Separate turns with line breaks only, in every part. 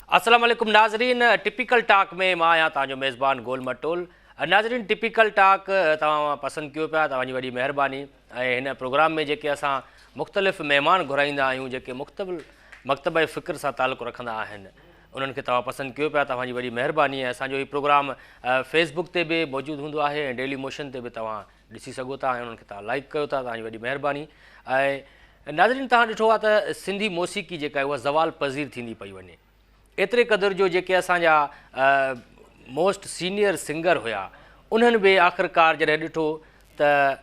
अस्सलाम वालेकुम नाज़रीन, टिपिकल टॉक में मां आहियां तव्हांजो मेज़बान गोल मटोल। नाज़रीन, टिपिकल टॉक तव्हां पसंदि कयो पिया, तव्हांजी वॾी महिरबानी। ऐं हिन प्रोग्राम में जेके असां मुख़्तलिफ़ महिमान घुराईंदा आहियूं जेके मकतब फ़िक्र सां तालुक़ु रखंदा आहिनि, उन्हनि खे तव्हां पसंदि कयो पिया, तव्हांजी वॾी महिरबानी। ऐं असांजो हीउ प्रोग्राम फेसबुक ते बि मौजूदु हूंदो आहे ऐं डेली मोशन ते बि तव्हां ॾिसी सघो था ऐं उन्हनि खे तव्हां लाइक कयो था, तव्हांजी वॾी महिरबानी। ऐं नाज़रीन, तव्हां ॾिठो आहे त सिंधी मौसीक़ी जेका आहे उहा ज़वाल पज़ीर थींदी पई वञे। एतिरे क़दुरु जो जेके असांजा मोस्ट सीनियर सिंगर हुया, उन्हनि बि आख़िरकार जॾहिं ॾिठो त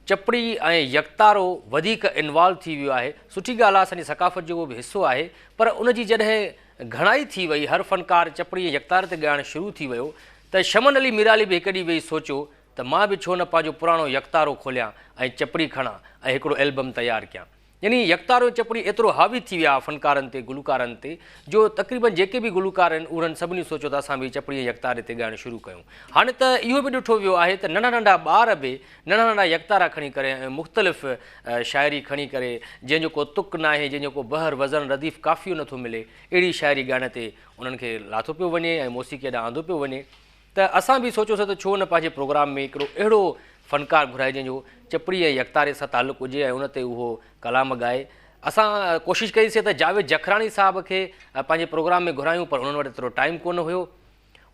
चपड़ी ऐं यकतारो वधीक इन्वॉल्व थी वियो आहे। सुठी ॻाल्हि आहे, असांजी सकाफ़त जो उहो बि हिसो आहे, पर उनजी जॾहिं घणाई थी वई, हर फ़नकार चपड़ी ऐं यकतार ते ॻाइणु शुरू थी वियो, त शमन अली मीराली बि हिकु ॾींहुं वेही सोचियो त मां बि छो न पंहिंजो पुराणो यकतारो खोलियां ऐं चपड़ी खणां ऐं हिकिड़ो एल्बम तयारु कयां। यानी यकतारो चपड़ी एतिरो हावी थी विया फ़नकारनि ते, गुलकारनि ते, जो तक़रीबन जेके बि गुलकार आहिनि उन्हनि सभिनी सोचियो त असां बि चपड़ी ऐं यकतारे ते ॻाइणु शुरू कयूं। हाणे त इहो बि ॾिठो वियो आहे त नंढा नंढा ॿार बि नंढा नंढा यकतारा खणी करे ऐं मुख़्तलिफ़ शाइरी खणी करे, जंहिंजो को तुक न आहे, जंहिंजो को बहर वज़न रदीफ़ काफ़ियो नथो मिले, अहिड़ी शाइरी ॻाइण ते उन्हनि खे लाथो पियो वञे ऐं मौसीक़ी ॾांहुं आंदो पियो वञे। त असां बि सोचियोसीं त छो न पंहिंजे प्रोग्राम में हिकिड़ो अहिड़ो फ़नकार घुराए जंहिंजो चपड़ी ऐं यकतारे सां तालुक़ु हुजे ऐं उन ते उहो कलाम ॻाए। असां कोशिशि कईसीं त जावेद जखरानी साहब खे पंहिंजे प्रोग्राम में घुरायूं, पर उन्हनि वटि एतिरो टाइम कोन हुयो।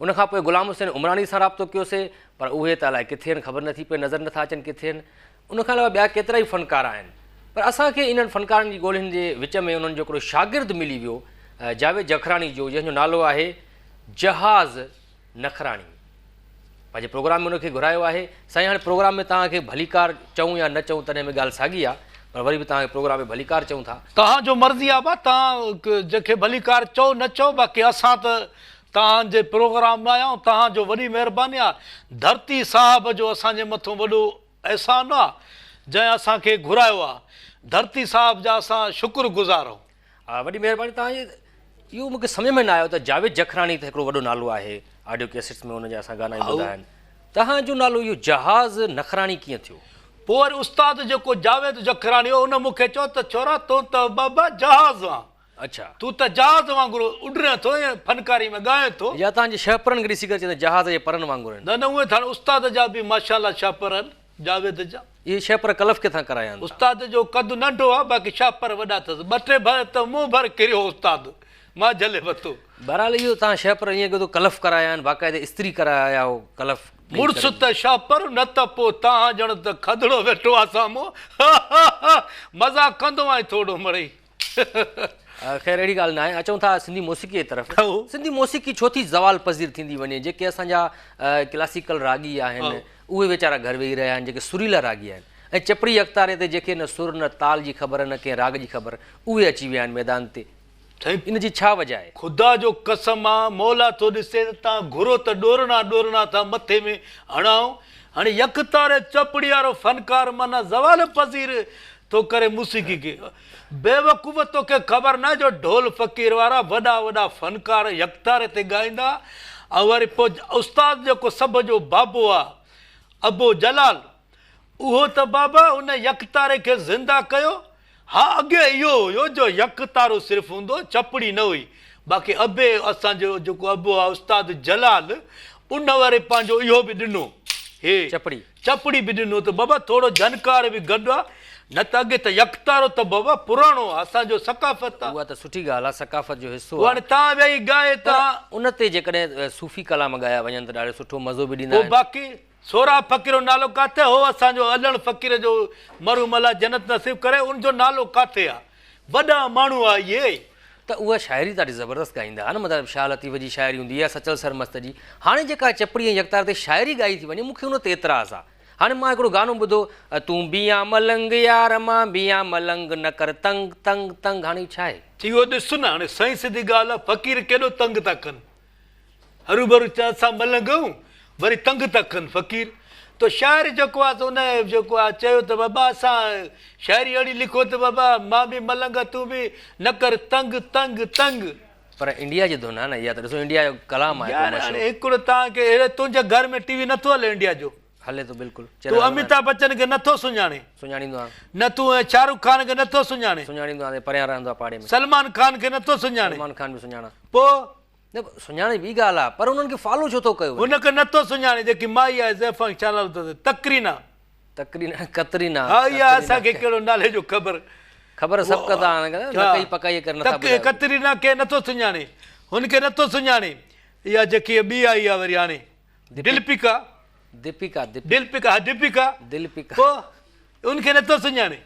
उनखां पोइ ग़ुलाम हुसैन उमरानी सां राब्तो कयोसीं, पर उहे त अलाए किथे आहिनि, ख़बर नथी पए, नज़र नथा अचनि किथे आहिनि। उनखां अलावा ॿिया केतिरा ई फ़नकार आहिनि, पर असांखे इन्हनि फ़नकारनि जी ॻोल्हियुनि जे विच में उन्हनि जो हिकिड़ो शागिर्दु मिली वियो जावेद जखरानी जो, जंहिंजो नालो आहे जहाज़ नखराणी। पंहिंजे प्रोग्राम में उनखे घुरायो आहे। साईं, हाणे प्रोग्राम में तव्हांखे भलीकार चऊं या न चऊं तॾहिं में ॻाल्हि साॻी आहे, पर वरी बि तव्हांखे प्रोग्राम में भलीकार चऊं था।
तव्हांजो मर्ज़ी आहे बा, तव्हां जंहिंखे भलीकार चओ न चओ, बाक़ी असां त तव्हांजे प्रोग्राम में आया आहियूं। तव्हांजो वॾी महिरबानी आहे। धरती साहिब जो असांजे मथां वॾो अहसान आहे जंहिं असांखे घुरायो आहे। धरती साहिब जा असां शुक्रगुज़ार आहियूं।
हा, वॾी महिरबानी तव्हांजी। इहो मूंखे सम्झ में न आयो त जावेद जखरानी त हिकिड़ो वॾो नालो आहे, ऑडियो कैसेट्स में हुनजा असां गाना ॿुधा आहिनि, तव्हांजो नालो इहो जहाज़ नखराणी कीअं थियो?
पोइ वरी उस्ताद जेको जावेद जखरानी हो, उन मूंखे चयो त छोरा तूं त बाबा जहाज़ आहे।
अच्छा,
तूं त जहाज़ वांगुरु उॾरे थो ऐं फनकारी में ॻाए थो।
या तव्हांजे शहपरनि खे ॾिसी करे चवंदा जहाज़ जे परनि वांगुरु आहिनि?
न न, उहे थाणे उस्ताद जा बि माशाल्लाह शापर आहिनि, जावेद जा।
इहे शहपर कलफ किथां कराया आहिनि?
उस्ताद जो कदु नंढो आहे, बाक़ी शापर वॾा अथसि। ॿ टे भर त मूं भर किरियो उस्ताद, मां झले वरितो।
बहरहाल इहो तव्हां शहपर ईअं कयो कलफ कराया आहिनि, बाक़ाइदे इस्त्री कराया हो कलफ?
मुड़ुसु त शापर, न त पोइ तव्हां ॼण त खदड़ो वेठो आहे साम्हूं। मज़ाक कंदो आहीं थोरो मिड़ई।
ख़ैर, अहिड़ी ॻाल्हि न आहे। अचूं था सिंधी मौसीक़ी जे तरफ़। सिंधी मौसीक़ी छो थी ज़वाल पज़ीर थींदी वञे? जेके असांजा क्लासिकल रागी आहिनि उहे वीचारा घर वेही रहिया आहिनि, जेके सुरीला रागी आहिनि, ऐं चपड़ी यकतारे ते जेके न सुर न ताल जी ख़बर न कंहिं राग जी ख़बर, उहे अची विया आहिनि मैदान ते। इन जी छा वजह आहे?
ख़ुदा जो कसम आहे, मौला थो ॾिसे त तव्हां घुरो त ॾोरना ॾोरना था मथे में हणाओ। हाणे यकतारे चपड़ी वारो फ़नकार माना ज़वाल पज़ीर थो करे मौसीक़ी खे। बेवकूफ़, तोखे ख़बर न जो ढोल फ़क़ीर वारा वॾा वॾा फ़नकार यकतारे ते ॻाईंदा, ऐं वरी पोइ उस्ताद जेको सभ जो बाबो आहे अबो जलाल, उहो त बाबा उन यकतारे खे ज़िंदा कयो। हा, अॻे इहो हुयो जो यकतारो सिर्फ़ु हूंदो, चपड़ी न हुई। बाक़ी अबे असांजो जेको अबो आहे उस्ताद जलाल, उन वरी पंहिंजो इहो बि ॾिनो, हे चपड़ी बि ॾिनो। त बाबा थोरो जानकार बि गॾु आहे, न त अॻे त यकतारो त बाबा पुराणो आहे, असांजो सकाफ़त आहे।
उहा त सुठी ॻाल्हि आहे, सकाफ़त जो हिसो
हाणे तव्हां वेही ॻाए त
उन ते जेकॾहिं सूफ़ी कलाम ॻाया वञनि त ॾाढो सुठो मज़ो बि ॾींदा आहिनि।
बाक़ी सोरा फ़क़ीर जो नालो किथे हो? असांजो अलण फ़क़ीर जो मरूमला जन्नत नसीब करे, उनजो नालो किथे आहे? वॾा माण्हू आहे इहे।
त उहा शाइरी ॾाढी ज़बरदस्त ॻाईंदा न, मतिलबु शाह लतीफ़ जी शाइरी हूंदी आहे, सचल सरमस्त जी। हाणे जेका चपड़ी ऐं यकतार ते शाइरी ॻाई थी वञे, मूंखे उन ते एतिराज़ आहे। हाणे मां हिकिड़ो गानो ॿुधो, तूं बिया मलंग यार मां बिया मलंग न कर तंग तंग तंग। हाणे छा आहे?
इहो ॾिस न, हाणे सही सिधी ॻाल्हि आहे, फ़क़ीर केॾो तंग था कनि। हरू भरू असां मलंग आहियूं, वरी तंग था कनि फ़क़ीर। तो शाइर जेको आहे त उन जेको आहे चयो त बाबा असां शाइरी अहिड़ी लिखो त बाबा मां बि मलंग तूं बि न कर तंग तंग तंग।
पर इंडिया जी धुन आहे न इहा, त ॾिसो इंडिया जो कलाम आहे।
हिकिड़ो तव्हांखे तुंहिंजे घर में टीवी नथो हले इंडिया जो?
हले तो बिल्कुलु
तूं अमिताभ बच्चन खे नथो सुञाणे,
सुञाणींदो आहे,
न तूं शाहरुख खान खे नथो सुञाणे,
सुञाणींदो आहे, परियां रहंदो आहे पाड़े में,
सलमान खान खे नथो सुञाणे,
सलमान खान बि सुञाणा,
पोइ
न सुञाणे ॿी ॻाल्हि आहे, पर उन्हनि खे फॉलो छो थो कयो?
हुनखे नथो सुञाणे जेकी माई आहे ज़ैफ़ा छा नालो अथसि, तकरीना,
कतरीना,
हा इहा असांखे कहिड़ो नाले जो ख़बर,
ख़बर सभु कंदा कई पकाई करे नथा ॿुधायो।
कतरीना खे नथो सुञाणे, हुनखे नथो सुञाणे, इहा जेकी ॿी आई आहे वरी हाणे दिलपिका,
दीपिका
दिलपिका, हा दीपिका,
दिलपिका,
पोइ उनखे नथो सुञाणे,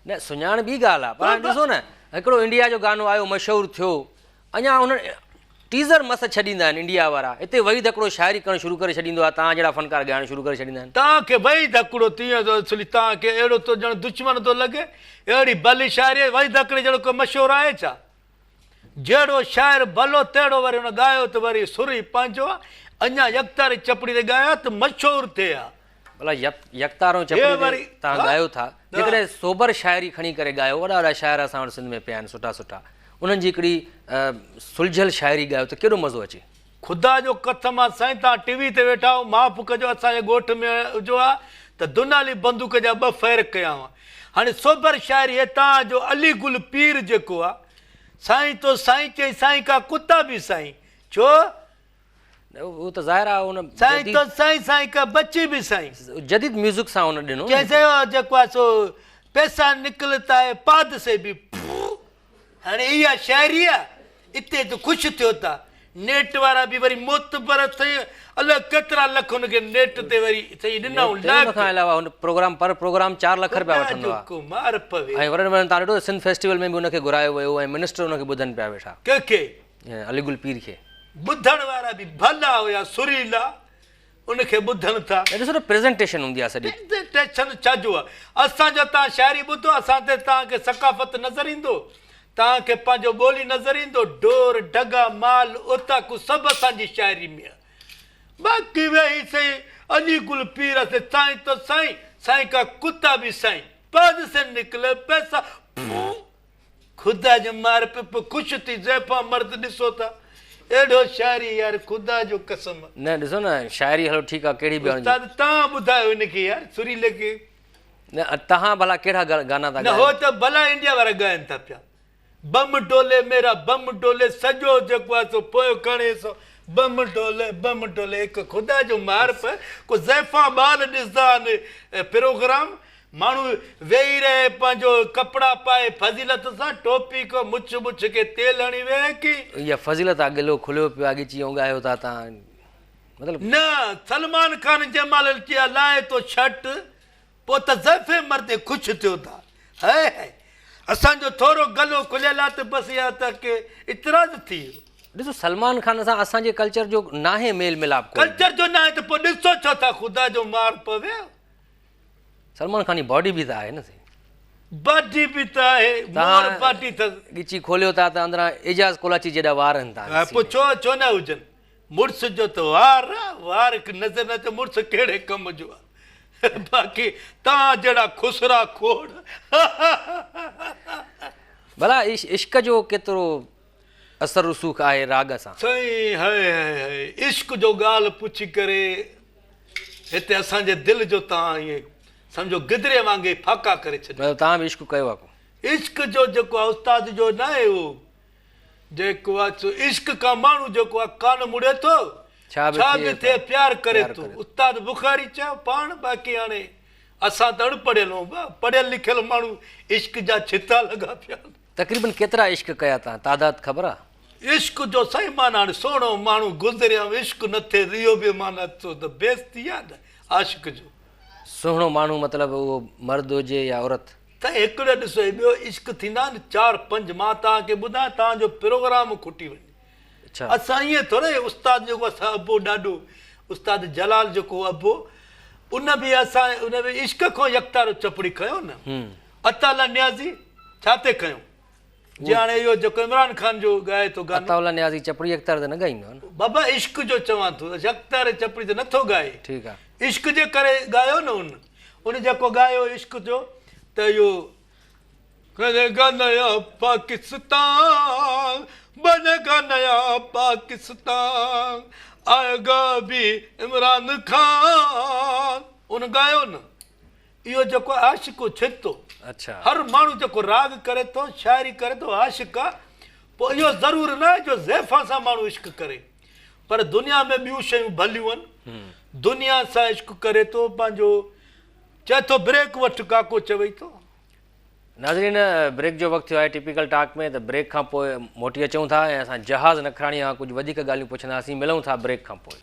न सुञाण ॿी ॻाल्हि आहे, पर ॾिसो न हिकिड़ो इंडिया जो गानो आयो मशहूरु थियो, अञा हुन टीज़र मस्त छॾींदा आहिनि इंडिया वारा, हिते वेही हिकिड़ो शाइरी करणु शुरू करे छॾींदो आहे, तव्हां जहिड़ा फनकार ॻाइणु शुरू करे छॾींदा आहिनि।
तव्हांखे वेही धकिड़ो तीअं थो असली, तव्हांखे अहिड़ो तो ॼण दुश्मन थो लॻे, अहिड़ी भली शाइरी वेही धकिड़े जहिड़ो को मशहूरु आहे छा? जहिड़ो शाइर भलो तहिड़ो वरी हुन ॻायो त वरी सुर ई पंहिंजो आहे, अञा यकतारी चपड़ी ते ॻाया त मशहूरु थिए हा।
भला यकतारो चपड़ी तव्हां ॻायो था, जेकॾहिं सोबर शाइरी खणी करे ॻायो, वॾा वॾा शाइर असां वटि सिंध में पिया आहिनि सुठा सुठा, उन्हनि जी हिकिड़ी सुलझियल शाइरी ॻायो त केॾो मज़ो अचे।
ख़ुदा जो कसम आहे साईं, तव्हां टीवी ते वेठा हो, माफ़ कजो असांजे ॻोठ में हुजो आहे त दुनाली बंदूक जा ॿ फ़ैर कया हुआ। हाणे सोबर शाइरी आहे तव्हांजो अली गुल पीर जेको आहे, साईं तो साईं चई साईं का कुता बि साईं, छो
उहो त ज़ाहिर आहे उन
साईं तो साईं, साईं का बच्ची बि साईं,
जदीद म्यूज़िक सां हुन ॾिनो
कैसे जेको आहे सो पैसा निकिलता है पाद से बि। हाणे इहा शाइरी आहे, हिते त ख़ुशि थियो था, नेट वारा बि वरी मोतबर थी, अलाए केतिरा लख हुनखे नेट ते वरी सही ॾिना,
खां अलावा हुन प्रोग्राम पर प्रोग्राम 4 लख रुपया वठंदो आहे,
मार पवे।
ऐं वरी तव्हां ॾिठो सिंध फेस्टिवल में बि हुनखे घुरायो वियो, ऐं मिनिस्टर हुनखे ॿुधनि पिया वेठा,
कंहिंखे
अलीगुल पीर खे,
ॿुधण वारा बि भला हुया, सुरीला, उनखे ॿुधनि था।
ॾिसो न प्रेज़ेंटेशन हूंदी आहे सॼी,
प्रेज़ेंटेशन छाजो आहे, असांजो तव्हां शाइरी ॿुधो, असां ते तव्हांखे सकाफ़त नज़र ईंदो, तव्हांखे पंहिंजो ॿोली नज़र ईंदो, ढोर ढगा माल ओताकू सभु असांजी शाइरी में आहे। बाक़ी वेही सही अली गुल पीर से साईं तो साईं, साईं का कुत्ता भी साईं, पाद से निकले पैसा, ख़ुदा जो मार पे ख़ुशि थी ज़ैफ़ा मर्द ॾिसो था, एॾो शाइरी यार ख़ुदा जो कसम।
न ॾिसो न शाइरी हलो ठीकु आहे, कहिड़ी बि
तव्हां ॿुधायो हिनखे यार सुरीले खे,
न तव्हां भला कहिड़ा गाना था
न हो त भला इंडिया वारा ॻाइनि था पिया, बम डोले मेरा बम डोले, सॼो जेको आहे सो पोइ खणे सो बम डोले, हिकु ख़ुदा जो मार पे को ज़ैफ़ा ॿार ॾिसंदा आहिनि प्रोग्राम, माण्हू वेही रहे पंहिंजो कपिड़ा पाए फज़ीलत सां, टोपी को मुछ खे तेल हणी वेहे की
इहा फज़ीलत आहे, गिलो खुलियो पियो आहे ॻिची ऐं ॻायो था तव्हां, मतिलबु
न सलमान खान जंहिं महिल चया लाहे तो शर्ट, पोइ त ज़ैफ़े मर्दे ख़ुशि थियो था, है असांजो थोरो गलो खुलियल आहे त बसि इहा त के इतराज़ थी वियो।
ॾिसो सलमान खान सां असांजे कल्चर जो नाहे मेल मिलाप,
कल्चर जो न आहे त पोइ ॾिसो छो था ख़ुदा जो मार पवे,
सलमान खान जी बॉडी बि त आहे न,
बॉडी बि त आहे, मोर बॉडी त
ॻिची खोलियो था त अंदरां एजाज़ कोलाची जेॾा वार आहिनि तव्हां,
पोइ छो न हुजनि, मुड़ुस जो त वार आहे, वार नज़र न अचे मुड़ुस कहिड़े कम जो आहे, बाक़ी तव्हां जहिड़ा खुसरा खोड़
भला इश्क जो केतिरो असर रसूख आहे राग सां,
साईं हाय इश्क जो ॻाल्हि पुछी करे हिते असांजे दिलि जो तव्हां ईअं सम्झो गिदरे वांगुरु फाका करे छॾियो,
तव्हां बि इश्क कयो आहे,
इश्क जो जेको आहे उस्ताद जो न आहे उहो जेको आहे इश्क खां माण्हू जेको आहे कान मुड़े थो, छा बि थिए प्यार करे थो, उस्ताद बुखारी चयो पाण, बाक़ी हाणे असां त अणपढ़ियल आहियूं, पढ़ियल लिखियल माण्हू इश्क जा छिता लॻा पिया।
तक़रीबन केतिरा इश्क कया तव्हां, तादाद ख़बर आहे?
इश्क जो सही माना हाणे सोणो माण्हू गुज़रिया, इश्क न थिए इहो बि माना थो त बेइज़ती आहे न आशिक जो,
सुहिणो माण्हू मतिलबु उहो मर्द हुजे या औरत,
त हिकिड़ो ॾिसो ॿियो इश्क थींदा आहिनि 4-5, मां तव्हांखे ॿुधायां तव्हांजो प्रोग्राम खुटी वञे, असां ईअं थोरे उस्ताद जेको असां अबो ॾाढो उस्ताद जलाल जेको अबो, उन बि असां उन में इश्क खां यकतारो चपड़ी खयो न, अताला न्याज़ी छा ते खयूं, जे हाणे इहो जेको इमरान खान जो ॻाए थो गानो,
अताउल्ला न्याज़ी चपड़ी यकतार त न ॻाईंदो आहे न,
बाबा इश्क जो चवां थो, यकतार चपड़ी त नथो ॻाए,
ठीकु आहे,
इश्क जे करे ॻायो न उन जेको ॻायो इश्क जो त इहो बनेगा नया पाकिस्तान, बनेगा नया पाकिस्तान, आएगा भी इमरान खान, उन ॻायो न, इहो जेको आशिक़ो छितो,
अच्छा
हर माण्हू जेको राग करे थो, शाइरी करे थो, आशिक़ आहे, पोइ इहो ज़रूरु न आहे जो ज़ैफ़ां सां माण्हू इश्क करे, पर दुनिया में ॿियूं शयूं भलियूं आहिनि, दुनिया सां इश्क करे थो, पंहिंजो चए थो ब्रेक वठि काको चवई थो।
नाज़रीन, ब्रेक जो वक़्तु थियो आहे टिपिकल टॉक में, त ब्रेक खां पोइ मोटी अचूं था ऐं असां जहाज़ नखराणी खां कुझु वधीक ॻाल्हियूं पुछंदासीं। मिलूं था ब्रेक खां पोइ।